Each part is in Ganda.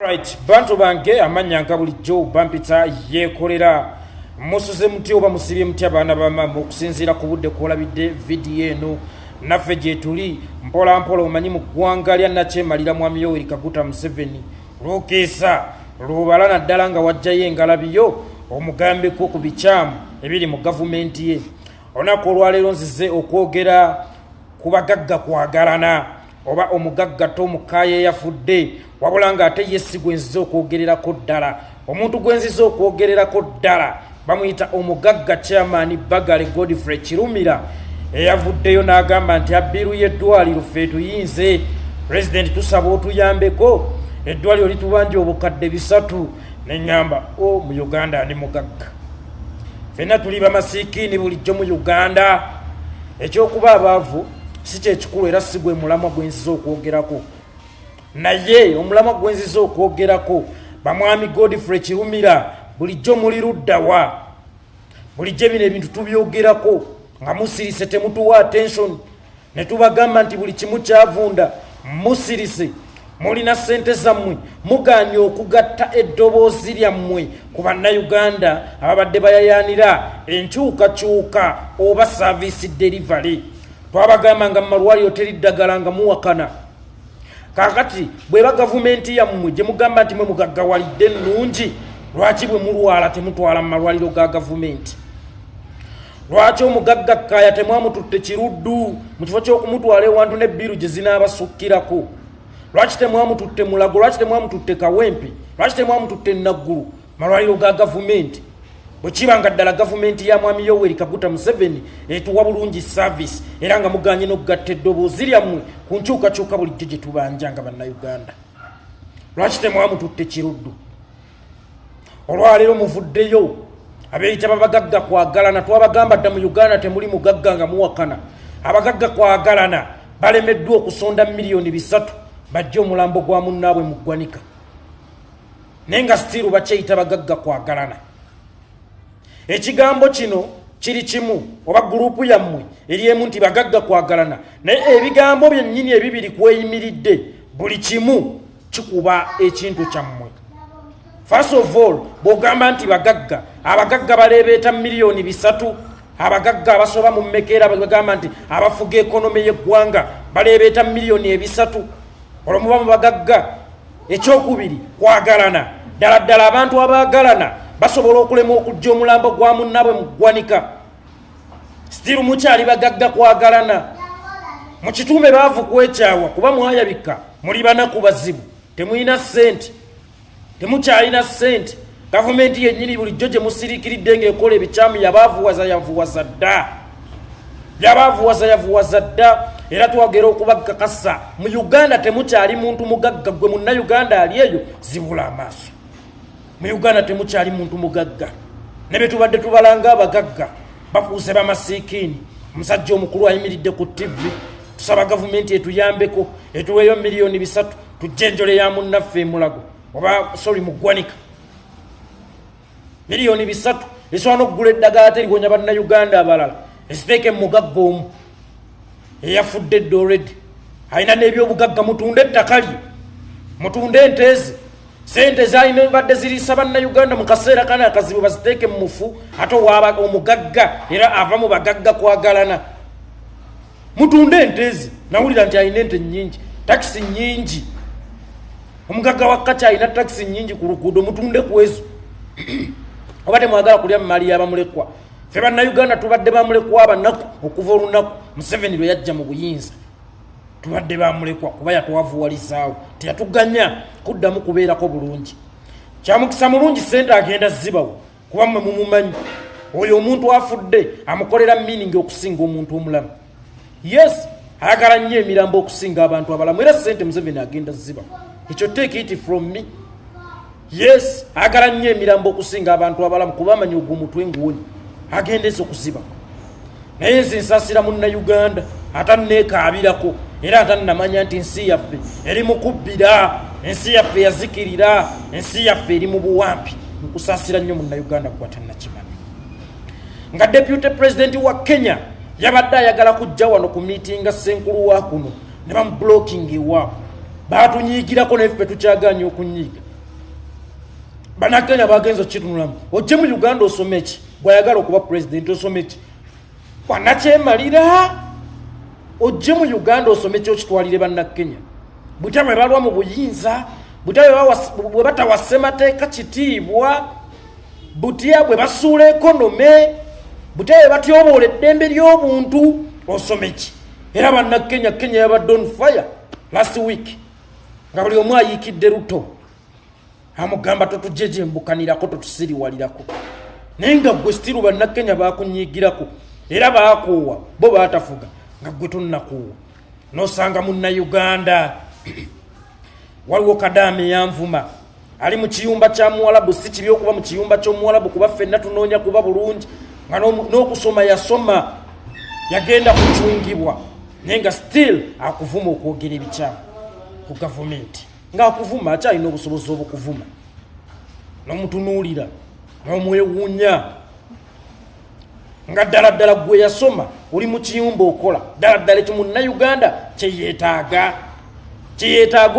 Right, bantu bange amanya nka bulijjo bampita yekolera musuze muti oba musibye muti abaana bamama okusinziira ku budde kwolabidde vidiyo eno naffe gye tuli mpola mpola omanyi mu ggwanga lya Nakyemalira Mwami Yoweri Kaguta Museveni lwokeesa lubala naddala nga wajjayo engalabiyo omugambeko ku bikyamu ebiri mu gavumenti ye. Olunaku olwaleero nzize okwogera ku bagagga kwagalana oba omugagga Tomukaaye yafudde wabula nga ate yesi gwenziza okwogererako ddala. Omuntu gwenziza okwogererako ddala bamuyita omugagga chairman Bagale Godfrey Kirumira eyavuddeyo n'agamba nti abbiru y'eddwaliro ffe tuyinze President tusaba otuyambeko eddwaliro litubanja obukadde 3 neŋŋamba mu Uganda ni mugagga ffenna tuli bamasiikini bulijjo mu Uganda ekyokuba abaavu si kyekikulu era si gwe mulamwa gwenziza okwogerako naye omulamwa gwenziza okwogerako bamwami Godfrey Kirumira bulijjo muli luddawa bulijjo bino ebintu tubyogerako nga musirise temutuwa attention ne tubagamba nti buli kimu kyavunda musirise mulina ssente zammwe muganye okugatta eddoboozi lyammwe ku bannayuganda ababadde bayayaanira enkyukakyuka oba service delivery. Twabagamba nga mu malwaliro teri ddagala nga muwakana. Kakati bweba gavumenti yammwe gye mugamba nti mwe mugaggawalidde ennungi lwaki bwe mulwala temutwala mu malwaliro ga gavumenti? Lwaki omugagga Kaaya temwamututte kiruddu mu kifo ky'okumutwala ewantu n'ebbiru gye zinaabasukkirako? Lwaki temwamututte Mulago? Lwaki temwamututte Kawempe? Lwaki temwamututte Naggulu malwaliro ga gavumenti? Bwe kiba nga ddala gavumenti ya Mwami Yoweri Kaguta Museveni etuwa bulungi service era nga muganye n'okugatta eddoboozi lyammwe ku nkyukakyuka bulijjo gye tubanja nga bannayuganda, lwaki temwamututte kiruddu? Olwaleero muvuddeyo abeeyita babagagga kwagalana. Twabagamba dda mu Uganda temuli mugagga nga muwakana. Abagagga kwagalana balemeddwa okusonda miliyoni 3 bajja omulambo gwa munnaabwe mu ggwanika naye nga stiru bakyeyita bagagga kwagalana. Ekigambo kino kiri kimu oba gurupu yammwe eriemu nti bagagga kwagalana naye ebigambo byennyini ebibiri kweyimiridde buli kimu kikuba ekintu kyammwe. First of all bw'ogamba nti bagagga, abagagga baleebeeta miliyoni 3, abagagga abasoba mu Mmekeera bagamba nti abafuga ekonomi y'eggwanga baleebeeta miliyoni 3 olwo muba mu bagagga. Ekyokubiri kwagalana ddala ddala abantu abaagalana basobola okulema okujja omulambo gwa munnaabwe mu ggwanika. Stiru mukyali bagagga kwagalana. Mu kitume baavu kwekyawa kuba mwayabika muli banaku bazibu, temulina ssente, temukyalina ssente. Gavumenti yennyini bulijjo gye musiriikiridde ng'ekola ebikyamu yabaavuwaza dda, yabaavuwaza dda. Era twagera okubakakasa mu Uganda temukyali muntu mugagga. Gwe munnayuganda ali eyo zibula amaaso. Mu Uganda temukyali muntu mugagga. Ne bye tubadde tubalanga abagagga bafuuse bamasiikini. Omusajja omukulu ayimiridde ku TV tusaba gavumenti etuyambeko etuweeyo miliyoni 3 tujjenjole ya munnaffe Mulago oba mu ggwanika. Miliyoni 3 esobola n'okugula eddagala terigonya bannayuganda abalala eziteeke mu mugagga omu eyafudde dda already. Alina n'ebyobugagga, mutunde ettaka lye, mutunde ente ze. Sente zalina badde ziriisa bannayuganda mu kaseera kana akazibu baziteeke mu mufu ate waaba omugagga era ava mu bagagga kwagalana. Mutunde ente ze. Nawulira nti alina ente nnyingi, takisi nnyingi. Omugagga wa Kachi alina takisi nnyingi ku luguudo, mutunde ku ezo. Oba temwagala kulya mu mali y'abamulekwa. Ffe bannayuganda tubadde bamulekwa abanaku okuva olunaku Museveni lwe yajja mu buyinza. Tubadde bamulekwa kuba yatuwavuwalizaawo, teyatuganya kuddamu kubeerako bulungi. Kyamukisa mulungi ssente agenda zibawo kuba mmwe mumumanyi oyo omuntu afudde amukolera meaning okusinga omuntu omulamu. Yes, ayagala nnyo emirambo okusinga abantu abalamu era ssente Museveni agenda zibawo. Ekyo take it from me. Yes, ayagala nnyo emirambo okusinga abantu abalamu kuba amanyi ogwo omutwe nguwonyi agendeza okuziba. Naye nze nsaasira munnayuganda atanneekaabirako era atannamanya nti ensi yaffe eri mukubbira, ensi yaffe yazikirira, ensi yaffe eri mu buwampi. Nkusaasira nnyo munnayuganda gwe atannakimanyi. Nga Deputy President wa Kenya yabadde ayagala kujja wano ku miitinga Ssenkulu wa kuno ne bamublocking ewaabwe. Batunyiigirako neffe tukyaganya okunyiiga. Banakenya bagenzo kitunulamu ojje mu Uganda osome ki bwayagala okuba president osome ki wanakyemalira ojje mu Uganda osome ki okitwalire bannakenya butabe balwa mu buyinza butabe bwe batawasemateeka kitiibwa butya bwe basuula ekonome butabe batyoboola eddembe ly'obuntu osome ki era bannakenya Kenya yabadde on fire last week nga buli omu ayiikidde Ruto amugamba totujjeje mbukanirako totusiriwalirako naye nga gwe stiru bannakenya bakunyiigirako era baakoowa bo baatafuga nga gwe tonnakuuwa n'osanga munnayuganda waliwo Kadaame yanvuma ali mu kiyumba kya Muwarabu si kibi okuba mu kiyumba ky'Omuwarabu kuba ffenna tunoonya kuba bulungi nga n'okusoma yasoma yagenda kucungibwa naye nga still akuvuma okwogera ebikyamu ku gavumenti ng'akuvuma akyalina obusobozi obukuvuma n'omutunuulira n'omwewuunya nga ddala gwe yasoma oli mu kiyumba okola ddala ekyo munnayuganda kyeyeetaaga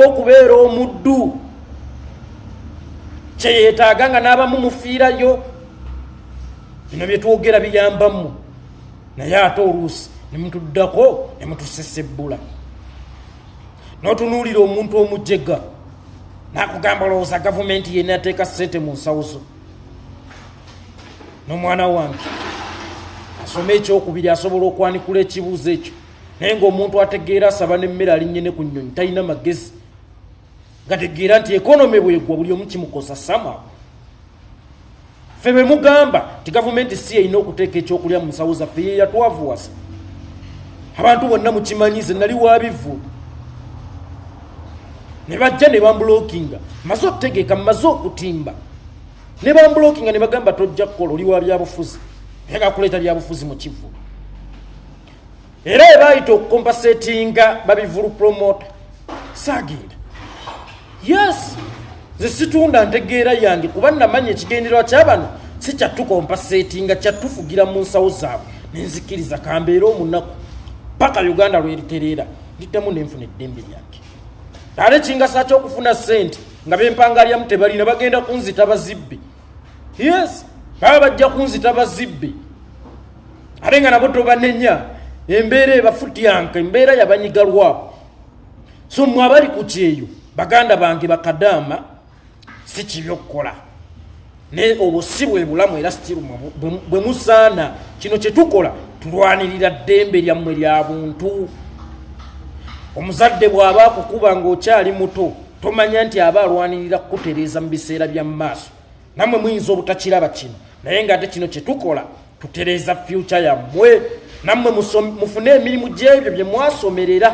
okubeera omuddu kyeyeetaaga nga n'abamu mufiirayo bino bye twogera biyambamu naye ate oluusi ne mutuddako ne mutusesebbula n'otunuulira omuntu omujjega n'akugamba lowooza gavumenti yenna yateeka ssente mu nsawo zo n'omwana wange asoma ekyokubiri asobola okwanikula ekibuuzo ekyo naye ng'omuntu ategeera asaba n'emmere alinnyene ku nnyonyi talina magezi gategeera nti ekonome bwegwa buli omu kimukosa sama ffe bwe mugamba nti gavumenti si erina okuteeka ekyokulya mu nsawo zaffe ye yatwavuwasa abantu bonna mukimanyize nali wabivu ne bajja ne bambulokinga maze okutegeeka maze okutimba ne bambulokinga ne bagamba tojja kukola oli wa byabufuzi naye gakuleeta byabufuzi mu kivu era ebaayita okukompasetinga babivulu promota saagenda yes nze situunda ntegeera yange kuba namanya ekigendererwa ky'abano si kyatukompasetinga kyatufugira mu nsawo zaabwe nenzikiriza kambeera omunaku paka Uganda lweritereera ndiddemu nenfuna eddembe lyange ate ekingasa ky'okufuna ssente nga bempangalyamu tebalina bagenda kunzita bazibbe yes baba bajja kunzita bazibbe ate nga nabo tobanenya embeera ebafutyanka embeera yabanyiga lwabo so mmwe abali ku kyeyo baganda bange bakadaama si kibi okukola naye obwo si bwe bulamu era sitiru bwe musaana kino kye tukola tulwanirira ddembe lyammwe lya buntu omuzadde bw'aba akukuba ng'okyali muto tomanya nti aba alwanirira kukutereeza mu biseera bya mu maaso nammwe muyinza obutakiraba kino naye ng'ate kino kye tukola tutereeza fyuca yammwe nammwe mufune emirimu gy'ebyo bye mwasomerera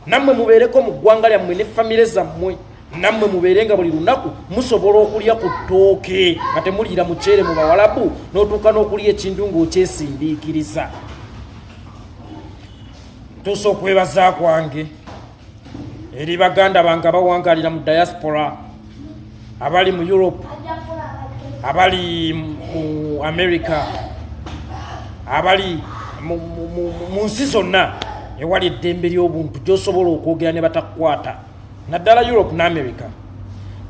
nammwe mubeereko mu ggwanga lyammwe ne famire zammwe nammwe mubeere nga buli lunaku musobola okulya ku ttooke nga temuliira muceere mu Bawarabu n'otuuka n'okulya ekintu ng'okyesindiikiriza ntuusa okwebaza kwange eri baganda bange abawangalira mu diaspora abali mu Europe abali mu America abali mu nsi zonna ewali eddembe ly'obuntu gy'osobola okwogera ne batakukwata naddala Europe n'America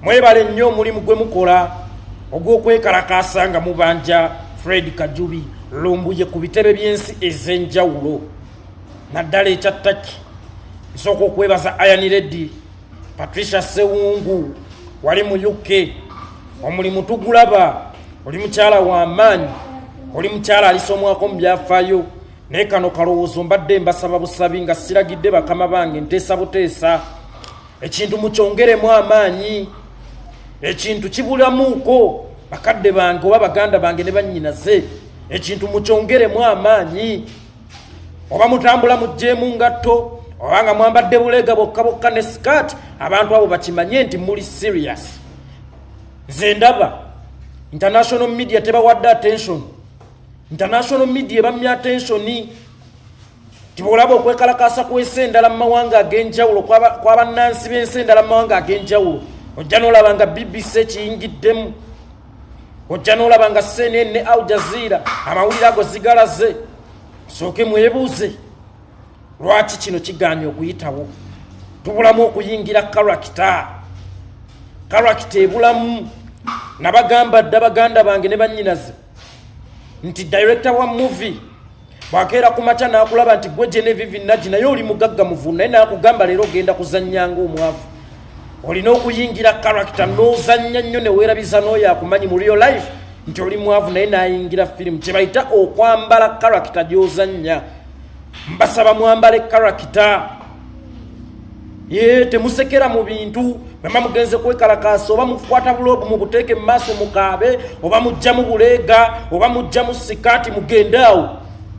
mwebale nnyo omulimu gwe mukola ogw'okwekalakaasa nga mubanja Fred Kajubi Lumbuye ku bitebe by'ensi ez'enjawulo naddala ekyattaki nsooka okwebaza Iron Lady Patricia Sewungu wali mu UK omulimu tugulaba oli mukyala w'amaanyi oli mukyala alisomwako mu byafaayo naye kano kalowoozo mbadde mbasaba busabi nga siragidde bakama bange nteesa buteesa ekintu mukyongeremu amaanyi ekintu kibulamuuko bakadde bange oba baganda bange ne bannyinaze ekintu mukyongeremu amaanyi oba mutambula mugjeemu ngatto oba nga mwambadde bulega bokka bokka ne skirt abantu abo bakimanye nti muli serious nze ndaba international media tebawadde attention international media ebamya attentioni tibolaba okwekalakaasa kw'ensi endala mu mawanga ag'enjawulo kw'abannansi b'ensi endala mu mawanga ag'enjawulo ojja n'olaba nga BBC ekiyingiddemu ojja n'olaba nga CNN ne Al Jazeera amawulire ago zigalaze sooke mwebuuze lwaki kino kigaanye okuyitawo tubulamu okuyingira karakita ebulamu nabagamba dda baganda bange ne bannyinaze nti director wa movie bwakeera ku makya n'akulaba nti gwe Genevieve Nagi naye oli mugagga muvuno naye n'akugamba leero ogenda kuzannyanga omwavu olina okuyingira character n'ozannya nnyo ne weerabiza n'oyo akumanyi mu real life nti oli mwavu naye n'ayingira firimu kye bayita okwambala character gy'ozannya mbasaba mwambale character temusekera mu bintu bama mugenze kwekalakaasa oba mukwata bulobu mu buteeke mu maaso mukaabe oba mujja mu buleega oba mujja mu sikaati mugendaawo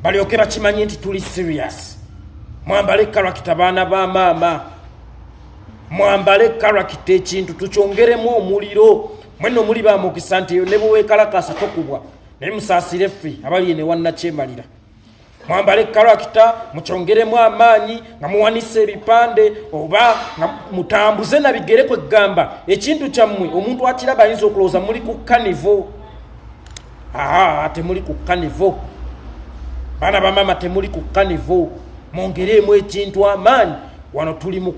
balyoke bakimanye nti tuli serious mwambale character baana ba maama mwambale character ekintu tukyongeremu omuliro mwenno muli bamukisa nti ne bwewekalakaasa tokubwa naye musaasire ffe abali ene wannakyemalira mwambale character mukyongeremu amaanyi nga muwanise ebipande oba nga mutambuze na bigere kwegamba ekintu kyammwe omuntu akiraba ayinza okulowooza muli ku kanivo temuli ku kanivo baana bamama temuli ku kanivo mwongeremu ekintu amaanyi wano tuli mu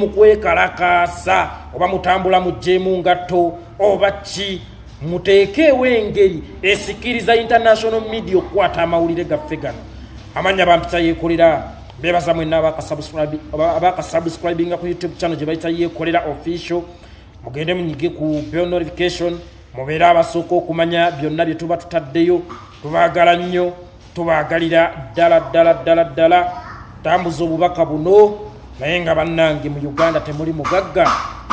kwekalakaasa oba mutambula mugjeemu ngatto oba ki muteekeewo engeri esikiriza international media okukwata amawulire gaffe gano amanya bampisa yeekolera bebaza mwenna abakasubscribinga ku YouTube channel gye bayita yeekolera official mugende munyige ku bell notification mubeere abasooka okumanya byonna bye tuba tutaddeyo tubaagala nnyo tubaagalira ddala tambuza obubaka buno naye nga bannange mu Uganda temuli mugagga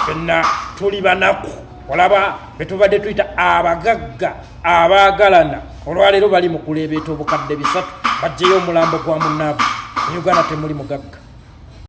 fenna tuli banaku olaba betubadde tuyita abagagga abaagalana olwaleero bali mu kuleebeeta obukadde 3 bajjeyo omulambo gwa munnaabwe mu Uganda temuli mugagga